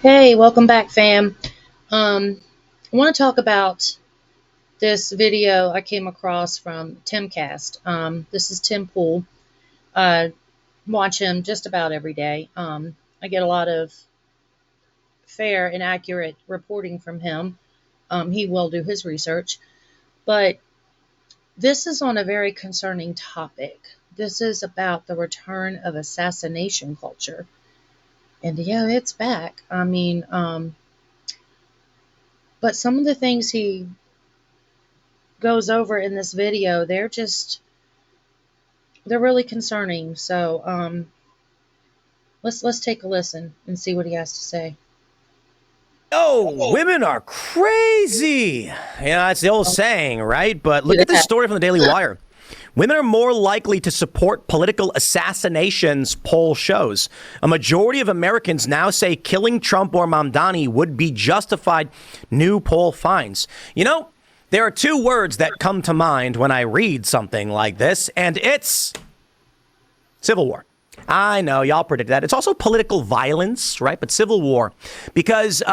Hey, welcome back, fam. I want to talk about this video I came across from Timcast. This is Tim Pool. I watch him just about every day. I get a lot of fair and accurate reporting from him. He will do his research, but this is on a very concerning topic. This is about the return of assassination culture. And yeah, it's back. But some of the things he goes over in this video, they're really concerning. So let's take a listen and see what he has to say. Oh, women are crazy. Yeah, that's the old saying, right? But look at this story from the Daily Wire. Women are more likely to support political assassinations, poll shows. A majority of Americans now say killing Trump or Mamdani would be justified, new poll finds. You know, there are two words that come to mind when I read something like this, and it's civil war. I know, y'all predicted that. It's also political violence, right? But civil war, because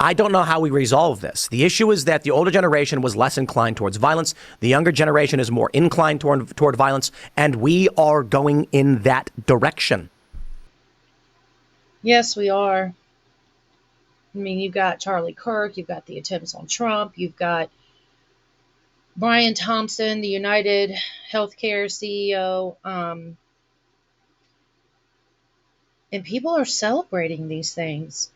I don't know how we resolve this. The issue is that the older generation was less inclined towards violence. The younger generation is more inclined toward violence, and we are going in that direction. Yes, we are. I mean, you've got Charlie Kirk, you've got the attempts on Trump, you've got Brian Thompson, the United Healthcare CEO, and people are celebrating these things.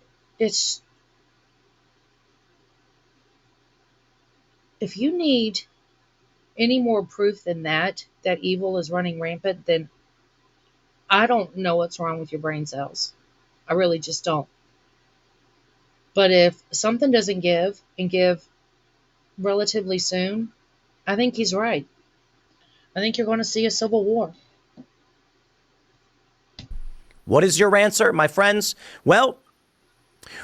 If you need any more proof than that evil is running rampant, then I don't know what's wrong with your brain cells. I really just don't. But if something doesn't give and give relatively soon, I think he's right. I think you're going to see a civil war. What is your answer, my friends? Well,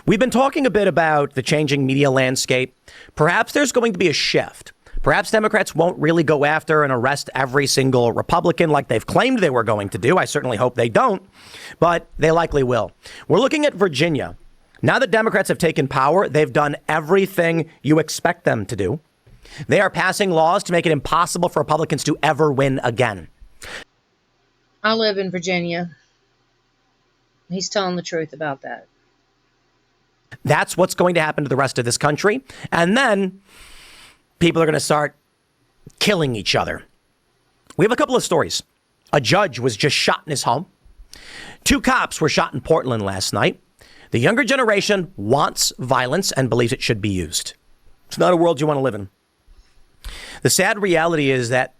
we've been talking a bit about the changing media landscape. Perhaps there's going to be a shift. Perhaps Democrats won't really go after and arrest every single Republican like they've claimed they were going to do. I certainly hope they don't, but they likely will. We're looking at Virginia. Now that Democrats have taken power, they've done everything you expect them to do. They are passing laws to make it impossible for Republicans to ever win again. I live in Virginia. He's telling the truth about that. That's what's going to happen to the rest of this country. And then people are going to start killing each other. We have a couple of stories. A judge was just shot in his home. 2 cops were shot in Portland last night. The younger generation wants violence and believes it should be used. It's not a world you want to live in. The sad reality is that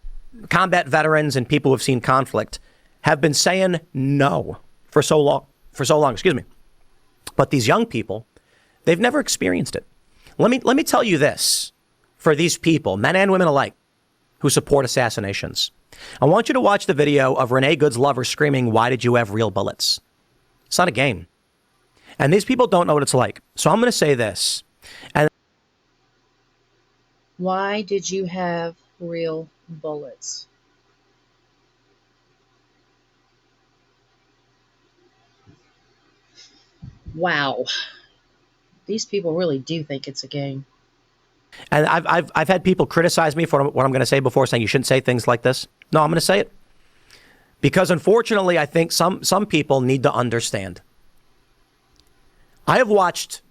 combat veterans and people who have seen conflict have been saying no for so long, But these young people, they've never experienced it. Let me tell you this, for these people, men and women alike, who support assassinations. I want you to watch the video of Renee Good's lover screaming, "Why did you have real bullets?" It's not a game. And these people don't know what it's like. So I'm going to say this. And why did you have real bullets? Wow. These people really do think it's a game. And I've had people criticize me for what I'm going to say before, saying you shouldn't say things like this. No, I'm going to say it. Because unfortunately, I think some people need to understand. I watched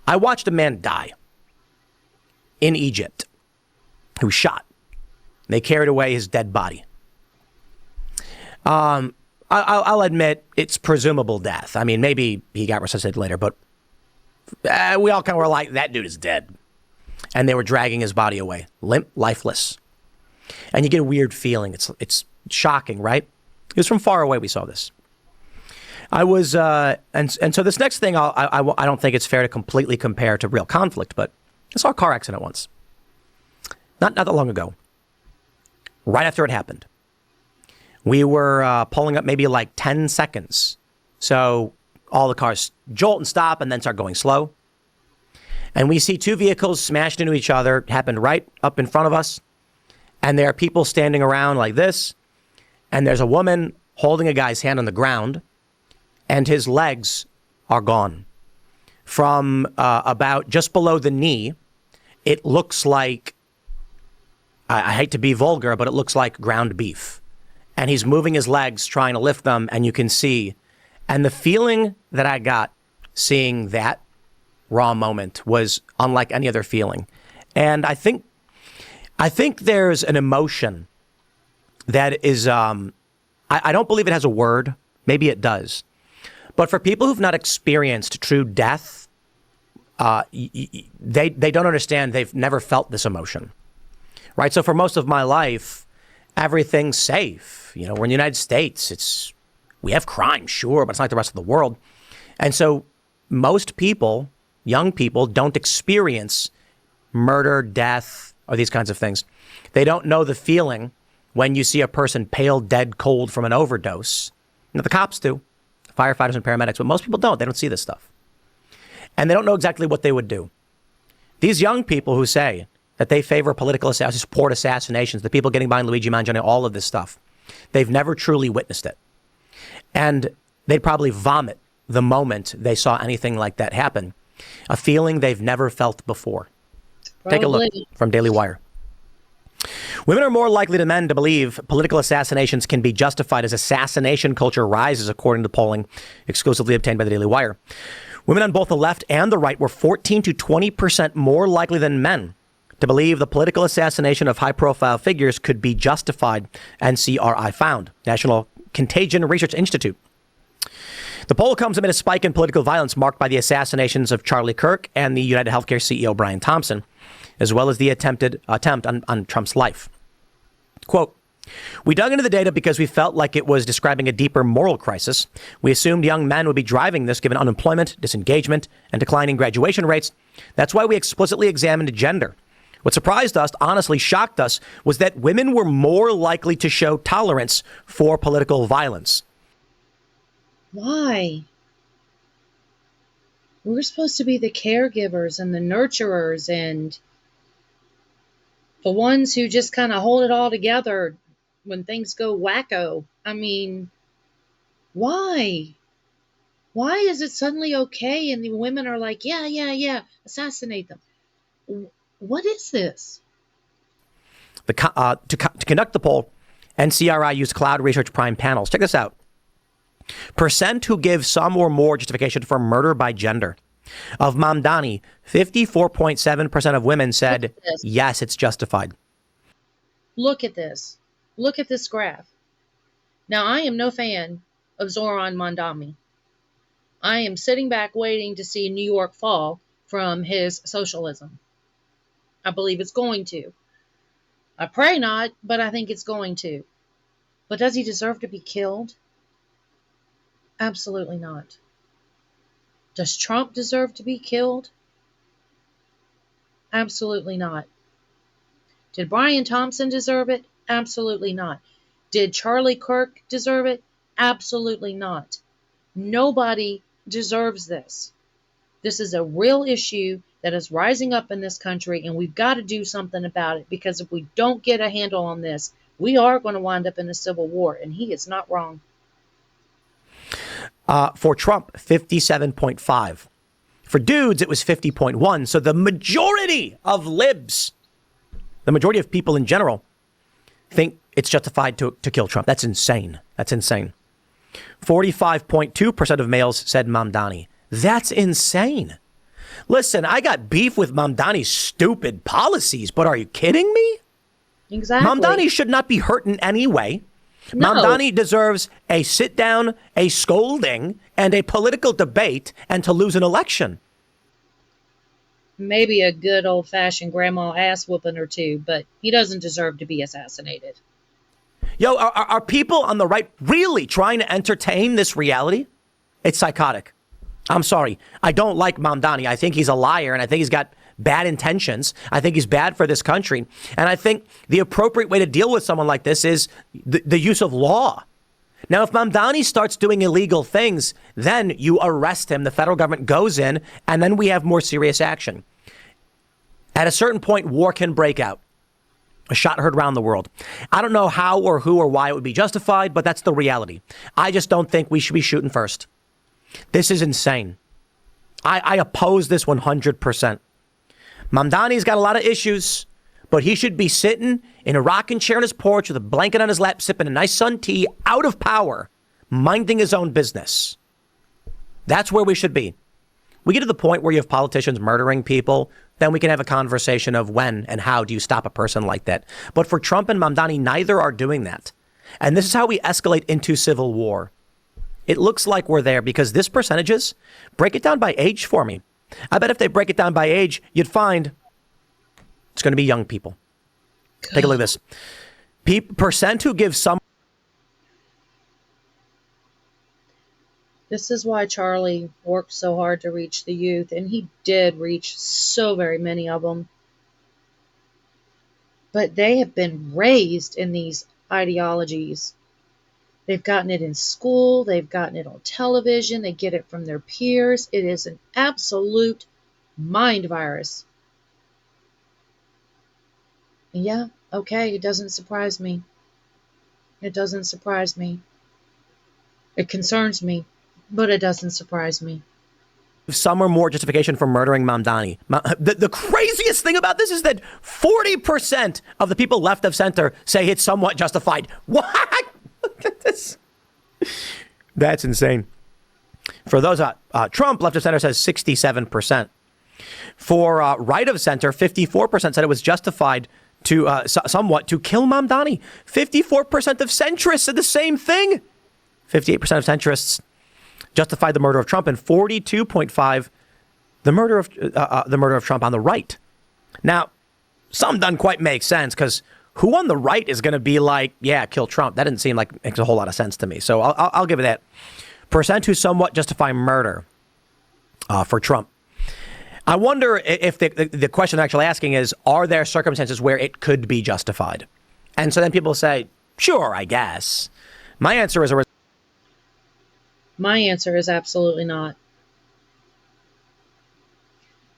a man die in Egypt who was shot. They carried away his dead body. I'll admit it's presumable death. I mean, maybe he got resuscitated later, but we all kind of were like, that dude is dead. And they were dragging his body away, limp, lifeless. And you get a weird feeling. It's shocking, right? It was from far away we saw this. I was, and so this next thing, I don't think it's fair to completely compare to real conflict, but I saw a car accident once. Not that long ago. Right after it happened. We were pulling up maybe like 10 seconds. So all the cars jolt and stop and then start going slow. And we see 2 vehicles smashed into each other. It happened right up in front of us. And there are people standing around like this. And there's a woman holding a guy's hand on the ground. And his legs are gone. from about just below the knee. It looks like, I hate to be vulgar, but it looks like ground beef. And he's moving his legs, trying to lift them, and you can see. And the feeling that I got seeing that raw moment was unlike any other feeling. And I think there's an emotion that is, I don't believe it has a word. Maybe it does. But for people who've not experienced true death, they don't understand. They've never felt this emotion, right? So for most of my life, everything's safe. You know, we're in the United States. We have crime, sure, but it's not like the rest of the world. And so most people, young people, don't experience murder, death, or these kinds of things. They don't know the feeling when you see a person pale, dead, cold from an overdose. You know, the cops do, firefighters and paramedics, but most people don't. They don't see this stuff. And they don't know exactly what they would do. These young people who say that they favor political assassinations, support assassinations, the people getting behind Luigi Mangione, all of this stuff, they've never truly witnessed it. And they'd probably vomit the moment they saw anything like that happen, a feeling they've never felt before. Probably. Take a look from Daily Wire. Women are more likely than men to believe political assassinations can be justified as assassination culture rises, according to polling exclusively obtained by the Daily Wire. Women on both the left and the right were 14 to 20% more likely than men to believe the political assassination of high-profile figures could be justified, NCRI found, National Contagion Research Institute. The poll comes amid a spike in political violence marked by the assassinations of Charlie Kirk and the United Healthcare CEO Brian Thompson, as well as the attempt on Trump's life. Quote, "We dug into the data because we felt like it was describing a deeper moral crisis. We assumed young men would be driving this given unemployment, disengagement, and declining graduation rates. That's why we explicitly examined gender. What surprised us, honestly shocked us, was that women were more likely to show tolerance for political violence." Why? We're supposed to be the caregivers and the nurturers and the ones who just kind of hold it all together when things go wacko. I mean, why? Why is it suddenly okay and the women are like, yeah, assassinate them? What is this? To conduct the poll, NCRI used cloud research prime panels. Check this out. Percent who give some or more justification for murder by gender. Of Mamdani, 54.7% of women said, yes, it's justified. Look at this. Look at this graph. Now, I am no fan of Zoran Mamdani. I am sitting back waiting to see New York fall from his socialism. I believe it's going to. I pray not, but I think it's going to. But does he deserve to be killed? Absolutely not. Does Trump deserve to be killed? Absolutely not. Did Brian Thompson deserve it? Absolutely not. Did Charlie Kirk deserve it? Absolutely not. Nobody deserves this. This is a real issue that is rising up in this country, and we've got to do something about it, because if we don't get a handle on this, we are going to wind up in a civil war, and he is not wrong. For Trump, 57.5. For dudes, it was 50.1. So the majority of libs, the majority of people in general, think it's justified to kill Trump. That's insane. That's insane. 45.2% of males said Mamdani. That's insane. Listen, I got beef with Mamdani's stupid policies, but are you kidding me? Exactly. Mamdani should not be hurt in any way. No. Mamdani deserves a sit down, a scolding, and a political debate, and to lose an election. Maybe a good old-fashioned grandma ass whooping or two, but he doesn't deserve to be assassinated. Yo, are people on the right really trying to entertain this reality? It's psychotic. I'm sorry. I don't like Mamdani. I think he's a liar, and I think he's got bad intentions. I think he's bad for this country. And I think the appropriate way to deal with someone like this is the use of law. Now, if Mamdani starts doing illegal things, then you arrest him. The federal government goes in, and then we have more serious action. At a certain point, war can break out. A shot heard around the world. I don't know how or who or why it would be justified, but that's the reality. I just don't think we should be shooting first. This is insane. I oppose this 100%. Mamdani's got a lot of issues, but he should be sitting in a rocking chair on his porch with a blanket on his lap, sipping a nice sun tea, out of power, minding his own business. That's where we should be. We get to the point where you have politicians murdering people, then we can have a conversation of when and how do you stop a person like that. But for Trump and Mamdani, neither are doing that. And this is how we escalate into civil war. It looks like we're there because this percentages, break it down by age for me. I bet if they break it down by age, you'd find it's going to be young people. Take a look at this. Percent who give some. This is why Charlie worked so hard to reach the youth, and he did reach so very many of them. But they have been raised in these ideologies. They've gotten it in school, they've gotten it on television, they get it from their peers. It is an absolute mind virus. Yeah, okay, it doesn't surprise me. It doesn't surprise me. It concerns me, but it doesn't surprise me. Some or more justification for murdering Mamdani. The craziest thing about this is that 40% of the people left of center say it's somewhat justified. What? Look at this. That's insane. For those, Trump left of center says 67%. For right of center, 54% said it was justified to somewhat to kill Mamdani. 54% of centrists said the same thing. 58% of centrists justified the murder of Trump, and 42.5 the murder of Trump on the right. Now, some doesn't quite make sense because who on the right is going to be like, yeah, kill Trump? That didn't seem like makes a whole lot of sense to me. So I'll give it that. Percent who somewhat justify murder for Trump. I wonder if the question they're actually asking is, are there circumstances where it could be justified? And so then people say, sure, I guess. My answer is absolutely not.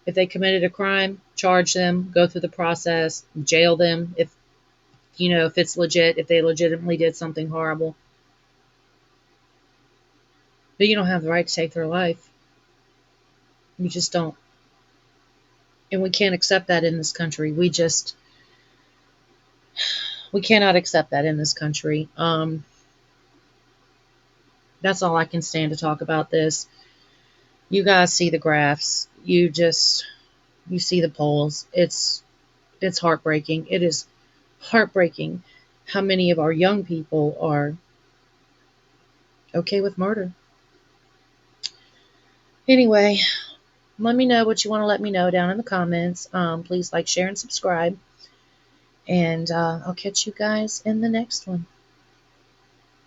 If they committed a crime, charge them, go through the process, jail them if it's legit, if they legitimately did something horrible. But you don't have the right to take their life. You just don't. And we can't accept that in this country. We cannot accept that in this country. That's all I can stand to talk about this. You guys see the graphs. You see the polls. It's heartbreaking. It is heartbreaking how many of our young people are okay with murder. Anyway, let me know what you want to let me know down in the comments. Please like, share, and subscribe. And I'll catch you guys in the next one.